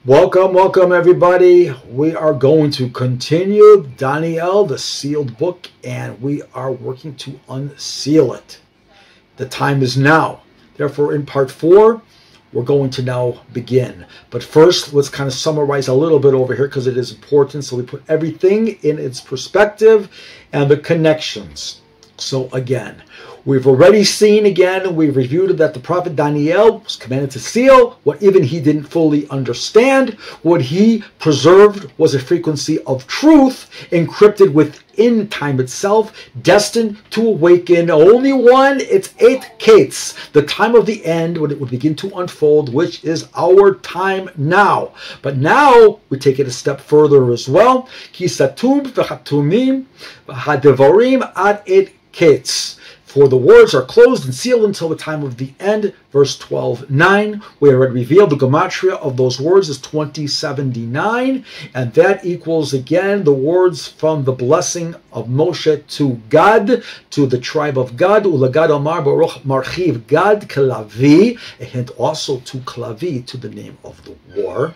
Welcome everybody. We are going to continue Daniel, the sealed book, and we are working to unseal it. The time is now. Therefore, in part 4, we're going to now begin. But first, let's kind of summarize a little bit over here because it is important. So we put everything in its perspective and the connections. So again, we've already seen we've reviewed that the prophet Daniel was commanded to seal what even he didn't fully understand. What he preserved was a frequency of truth encrypted within time itself, destined to awaken only one, its 8 kates, the time of the end when it would begin to unfold, which is our time now. But now we take it a step further as well. Ki satum v'chatumim v'hadevarim ad 8 kates. For the words are closed and sealed until the time of the end. Verse 12:9, we already revealed the gematria of those words is 2079, and that equals again the words from the blessing of Moshe to Gad, to the tribe of Gad, Ulagad Amar Baruch Marchiv Gad Kelavi, a hint also to Klavi, to the name of the war.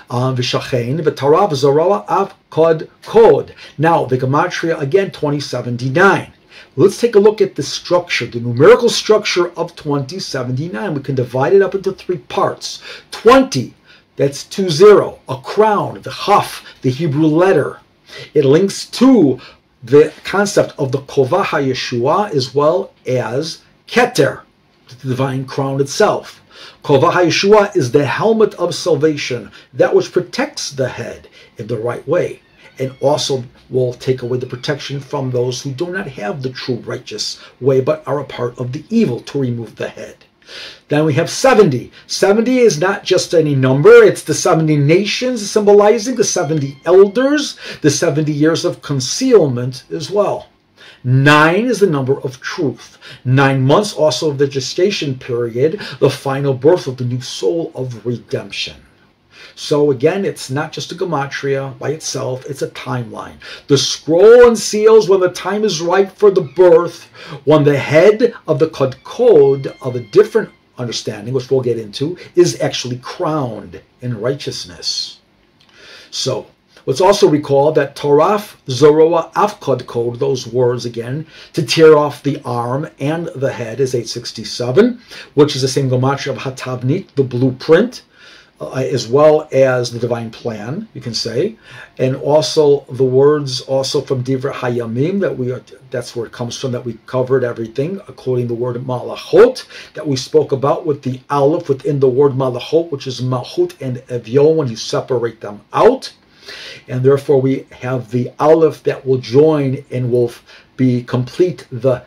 V'shachein v'tarav Zroa av kod. Now the gematria again 2079. Let's take a look at the structure, the numerical structure of 2079. We can divide it up into 3 parts. 20, that's 20, a crown, the chaf, the Hebrew letter. It links to the concept of the Kovah HaYeshua as well as Keter, the divine crown itself. Kovah HaYeshua is the helmet of salvation, that which protects the head in the right way, and also will take away the protection from those who do not have the true righteous way, but are a part of the evil, to remove the head. Then we have 70. 70 is not just any number, it's the 70 nations symbolizing the 70 elders, the 70 years of concealment as well. 9 is the number of truth. 9 months also of the gestation period, the final birth of the new soul of redemption. So again, it's not just a gematria by itself, it's a timeline. The scroll unseals when the time is right for the birth, when the head of the code of a different understanding, which we'll get into, is actually crowned in righteousness. So let's also recall that Torah, Zroa Livnei, those words again, to tear off the arm and the head is 867, which is the same gematria of Hatavnit, the blueprint, as well as the divine plan, you can say, and also the words also from Divrei Hayamim, that's where it comes from, that we covered everything, according to the word Malachot, that we spoke about with the Aleph within the word Malachot, which is Malchut and Evyon when you separate them out. And therefore we have the Aleph that will join and will be complete the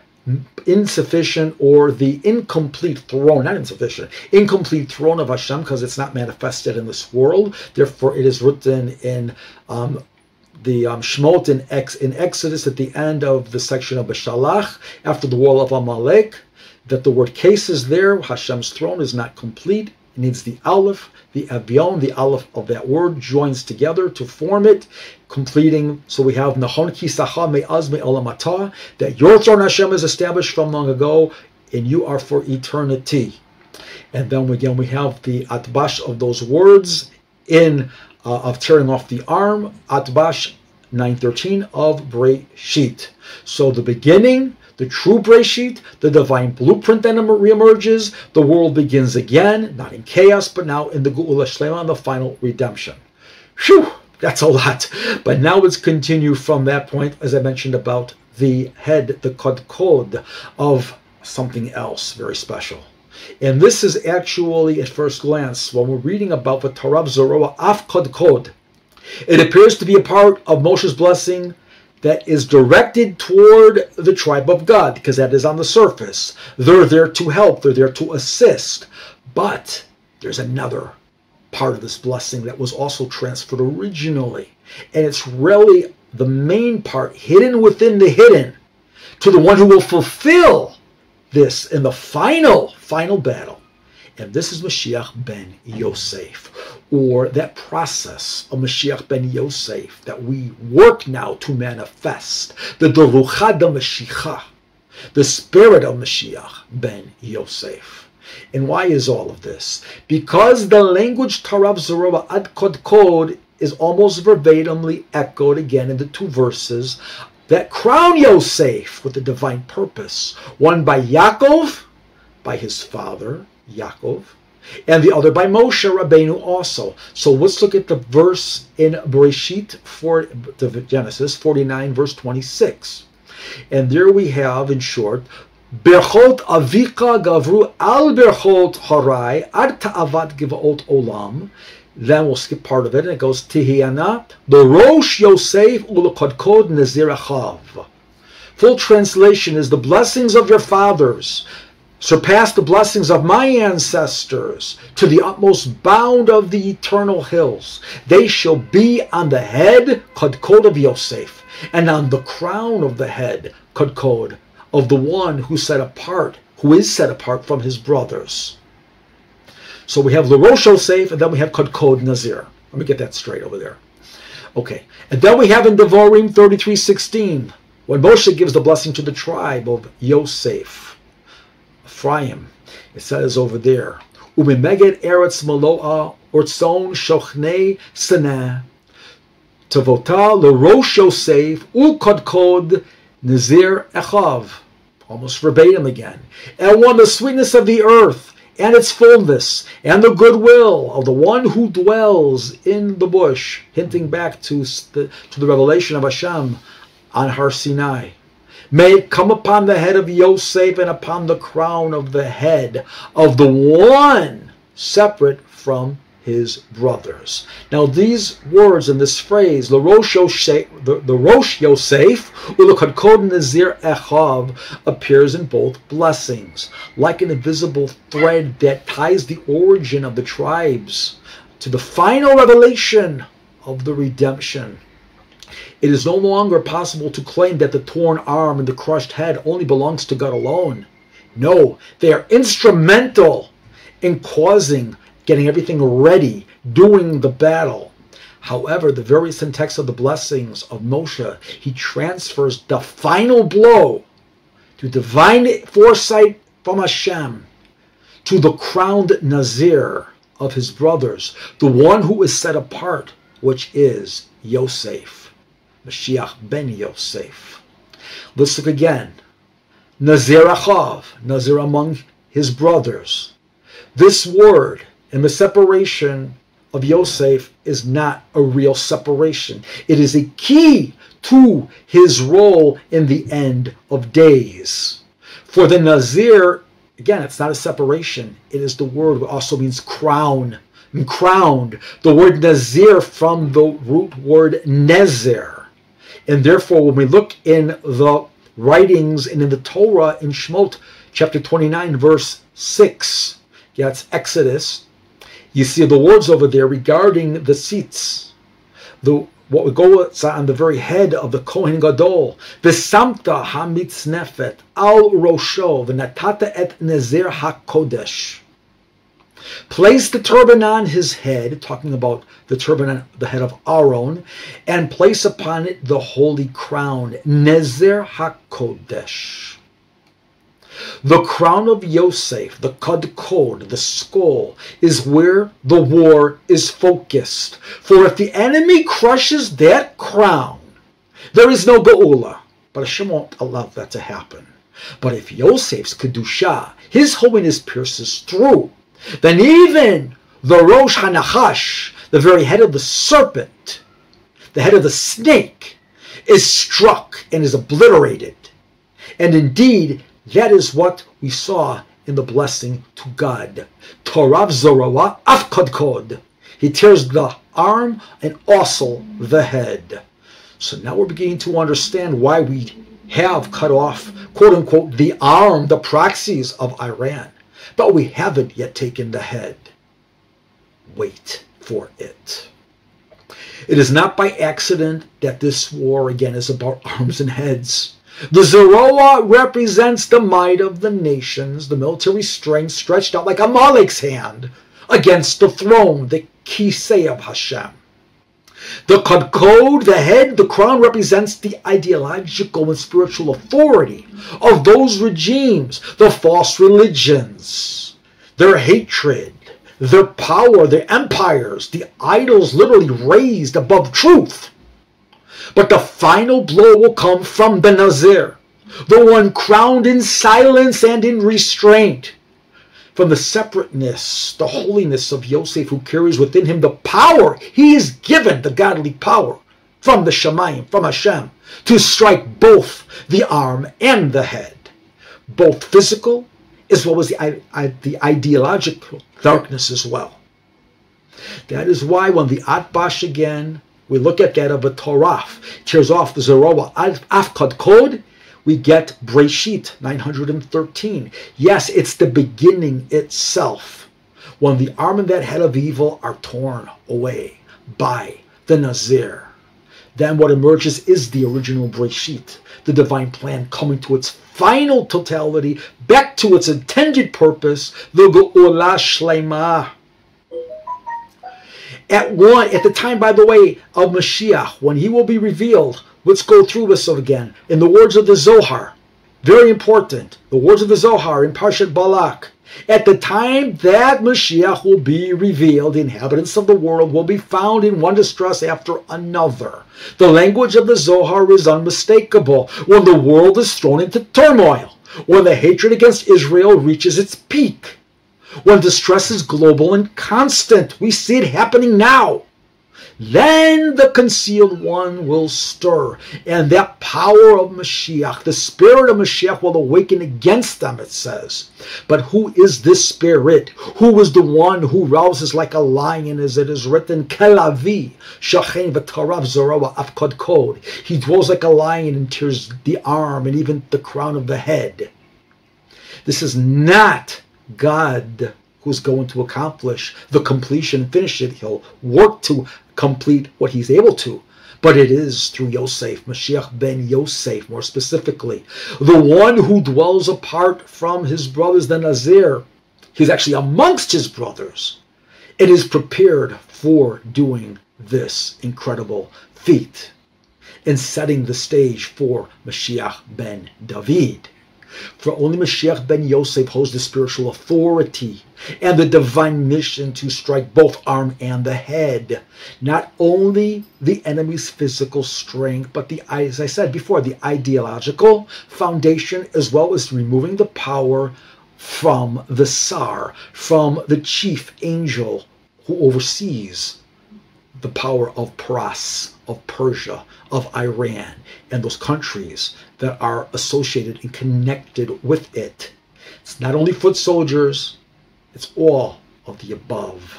insufficient or the incomplete throne, not insufficient, incomplete throne of Hashem, because it's not manifested in this world. Therefore, it is written in the Shemot in Exodus at the end of the section of Beshalach, after the wall of Amalek, that the word case is there. Hashem's throne is not complete. It needs the Aleph, the Evyon, the Aleph of that word joins together to form it, completing. So we have Nahon Kisacha Me'az Me'olamata, that your throne, Hashem, is established from long ago, and you are for eternity. And then again we have the Atbash of those words of tearing off the arm, Atbash 9:13 of Breshit. So the beginning, the true Breshit, the divine blueprint then reemerges. The world begins again, not in chaos, but now in the Geula Shelema, the final redemption. Phew, that's a lot. But now let's continue from that point, as I mentioned about the head, the code of something else very special. And this is actually, at first glance, when we're reading about the Torah Zroa av kod, it appears to be a part of Moshe's blessing that is directed toward the tribe of God, because that is on the surface. They're there to help, they're there to assist. But there's another part of this blessing that was also transferred originally. And it's really the main part, hidden within the hidden, to the one who will fulfill this in the final battle. And this is Mashiach ben Yosef, or that process of Mashiach ben Yosef that we work now to manifest, the Ruchad Mashiach, the spirit of Mashiach ben Yosef. And why is all of this? Because the language Tarav Zroa ad Kodkod is almost verbatimly echoed again in the two verses that crown Yosef with the divine purpose. One by Yaakov, by his father, Yaakov, and the other by Moshe Rabbeinu also. So let's look at the verse in Bereshit, Genesis 49, verse 26. And there we have, in short, Berchot avika gavru al berchot harai ad ta'avat givaot olam. Then we'll skip part of it, and it goes Tihiana L'rosh Yosef u'lekodkod Nazir achav. Full translation is, the blessings of your fathers surpass the blessings of my ancestors to the utmost bound of the eternal hills. They shall be on the head, Kodkod of Yosef, and on the crown of the head, Kodkod, of the one who is set apart from his brothers. So we have L'rosh Yosef, and then we have Kodkod Nazir. Let me get that straight over there. Okay, and then we have in Devarim 33:16, when Moshe gives the blessing to the tribe of Yosef, Ephraim, it says over there, Umimeged Eretz Maloa Ortzon Shochnei Sanah Tavota L'rosh Yosef U'Kodkod Nazir Echav. Almost verbatim again. And won the sweetness of the earth and its fullness, and the goodwill of the one who dwells in the bush, hinting back to the revelation of Hashem on Har Sinai. May it come upon the head of Yosef and upon the crown of the head of the one separate from his brothers. Now these words in this phrase, L'rosh Yosef, U'lekodkod Nazir Echav, appears in both blessings, like an invisible thread that ties the origin of the tribes to the final revelation of the redemption. It is no longer possible to claim that the torn arm and the crushed head only belongs to God alone. No, they are instrumental in getting everything ready, doing the battle. However, the very syntax of the blessings of Moshe, he transfers the final blow to divine foresight from Hashem to the crowned Nazir of his brothers, the one who is set apart, which is Yosef, Mashiach ben Yosef. Let's look again. Nazir achav, Nazir among his brothers. This word and the separation of Yosef is not a real separation. It is a key to his role in the end of days. For the Nazir, again, it's not a separation. It is the word that also means crown. And crowned. The word Nazir from the root word Nezer. And therefore, when we look in the writings and in the Torah in Shemot, chapter 29, verse 6, yeah, it's Exodus. You see the words over there regarding the seats. What would go on the very head of the Kohen Gadol. V'samta hamitznefet al rosho v'natata et Nazir hakodesh. Place the turban on his head, talking about the turban on the head of Aaron, and place upon it the holy crown, Nazir hakodesh. The crown of Yosef, the Kdkod, the skull, is where the war is focused. For if the enemy crushes that crown, there is no Geula. But Hashem won't allow that to happen. But if Yosef's Kedusha, his holiness, pierces through, then even the Rosh HaNachash, the very head of the serpent, the head of the snake, is struck and is obliterated. And indeed, that is what we saw in the blessing to God. Torav Zroa af Kodkod. He tears the arm and also the head. So now we're beginning to understand why we have cut off, quote unquote, the arm, the proxies of Iran. But we haven't yet taken the head. Wait for it. It is not by accident that this war again is about arms and heads. The Zroa represents the might of the nations, the military strength stretched out like a Malek's hand against the throne, the Kisei of Hashem. The Kdkod, the head, the crown, represents the ideological and spiritual authority of those regimes, the false religions. their hatred, their power, their empires, the idols literally raised above truth. But the final blow will come from the Nazir, the one crowned in silence and in restraint. From the separateness, the holiness of Yosef, who carries within him the power he is given, the godly power, from the Shemayim, from Hashem, to strike both the arm and the head, both physical as well as the ideological darkness as well. That is why when the Atbash again, we look at that of a Torah, tears off the Zroa Livnei Lot, we get Breshit 913. Yes, it's the beginning itself, when the arm and that head of evil are torn away by the Nazir. Then what emerges is the original Breshit, the divine plan coming to its final totality, back to its intended purpose, the Geula Shelema. At the time, by the way, of Mashiach, when he will be revealed, let's go through this again. In the words of the Zohar, very important, the words of the Zohar in Parshat Balak, at the time that Mashiach will be revealed, the inhabitants of the world will be found in one distress after another. The language of the Zohar is unmistakable. When the world is thrown into turmoil, when the hatred against Israel reaches its peak, when distress is global and constant, we see it happening now. Then the concealed one will stir, and that power of Mashiach, the spirit of Mashiach, will awaken against them, it says. But who is this spirit? Who is the one who rouses like a lion, as it is written, Kelavi, Shachen v'tarav Zroa Livnei Lot. He dwells like a lion and tears the arm and even the crown of the head. This is not God who's going to accomplish the completion, finish it. He'll work to complete what he's able to. But it is through Yosef, Mashiach ben Yosef, more specifically, the one who dwells apart from his brothers, the Nazir. He's actually amongst his brothers. It is prepared for doing this incredible feat and setting the stage for Mashiach ben David. For only Mashiach ben Yosef holds the spiritual authority and the divine mission to strike both arm and the head. Not only the enemy's physical strength, but as I said before, the ideological foundation, as well as removing the power from the Tsar, from the chief angel who oversees the power of Paras, of Persia, of Iran, and those countries that are associated and connected with it. It's not only foot soldiers, it's all of the above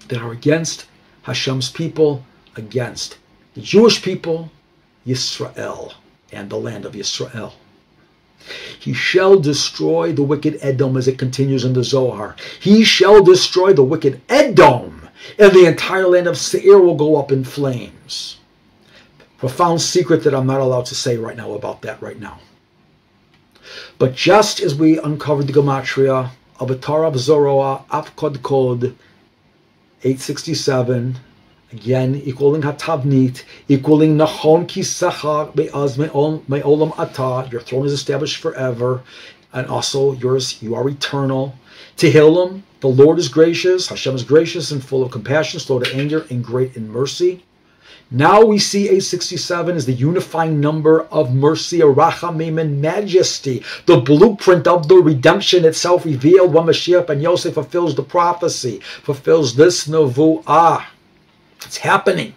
that are against Hashem's people, against the Jewish people, Yisrael, and the land of Yisrael. He shall destroy the wicked Edom, as it continues in the Zohar. He shall destroy the wicked Edom, and the entire land of Seir will go up in flames. Profound secret that I'm not allowed to say right now about that right now. But just as we uncovered the gematria of a Torah of Zroa Livnei Lot, 867, again equaling Hatavnit, equaling Nachon Kisachar Be'az Me'olam Atah, your throne is established forever, and also yours, you are eternal. Tehillim, the Lord is gracious, Hashem is gracious and full of compassion, slow to anger, and great in mercy. Now we see 867 as the unifying number of mercy, rachamim, and majesty, the blueprint of the redemption itself revealed when Mashiach ben Yosef fulfills the prophecy, fulfills this nevuah. It's happening.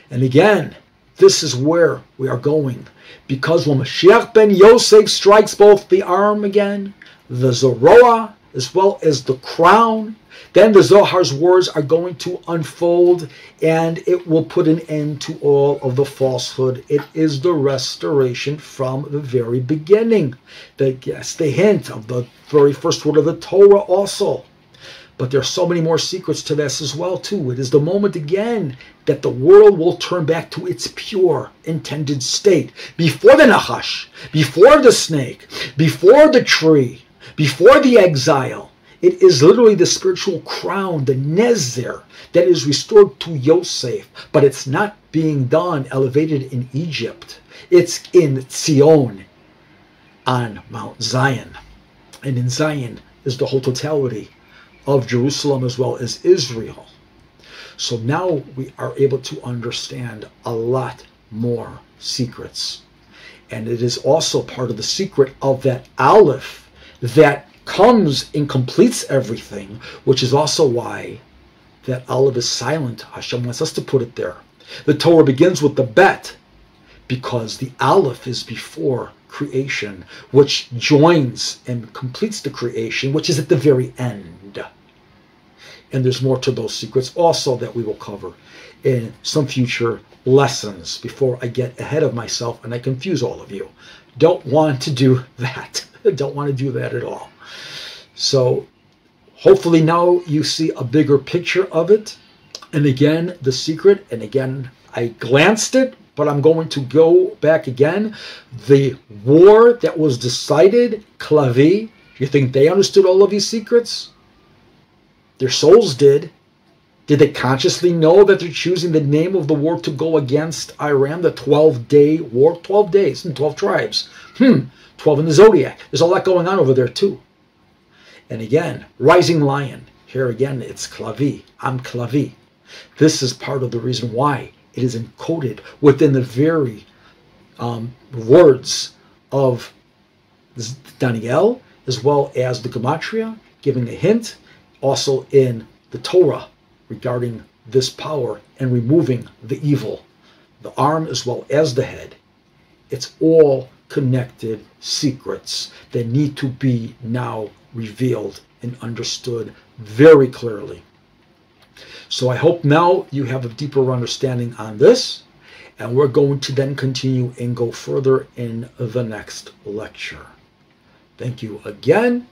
And again, this is where we are going. Because when Mashiach ben Yosef strikes both the arm again, the Zroa, as well as the crown, then the Zohar's words are going to unfold, and it will put an end to all of the falsehood. It is the restoration from the very beginning. That's the hint of the very first word of the Torah also. But there are so many more secrets to this as well, too. It is the moment again that the world will turn back to its pure intended state. Before the Nachash, before the snake, before the tree, before the exile, it is literally the spiritual crown, the Nazir, that is restored to Yosef. But it's not being done, elevated in Egypt. It's in Zion, on Mount Zion. And in Zion is the whole totality of Jerusalem as well as Israel. So now we are able to understand a lot more secrets. And it is also part of the secret of that Aleph that comes and completes everything, which is also why that Aleph is silent. Hashem wants us to put it there. The Torah begins with the Bet, because the Aleph is before creation, which joins and completes the creation, which is at the very end. And there's more to those secrets also that we will cover in some future lessons before I get ahead of myself and I confuse all of you. Don't want to do that. Don't want to do that at all. So hopefully now you see a bigger picture of it. And again, the secret, and again, I glanced it, but I'm going to go back again. The war that was decided, Klavi, you think they understood all of these secrets? Their souls did. Did they consciously know that they're choosing the name of the war to go against Iran, the 12-day war? 12 days and 12 tribes. 12 in the zodiac. There's a lot going on over there too. And again, rising lion. Here again, it's Klavi. I'm Klavi. This is part of the reason why it is encoded within the very words of Daniel, as well as the gematria, giving a hint, also in the Torah regarding this power and removing the evil, the arm as well as the head. It's all connected secrets that need to be now revealed and understood very clearly. So I hope now you have a deeper understanding on this, and we're going to then continue and go further in the next lecture. Thank you again,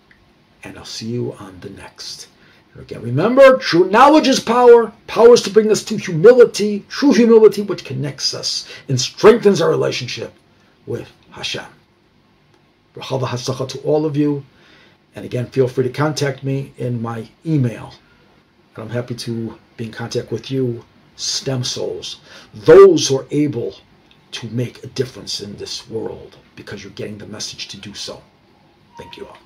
and I'll see you on the next. Again, remember, true knowledge is power. Power is to bring us to humility, true humility, which connects us and strengthens our relationship with Hashem. B'chava hatzlacha to all of you. And again, feel free to contact me in my email. And I'm happy to be in contact with you, stem souls, those who are able to make a difference in this world because you're getting the message to do so. Thank you all.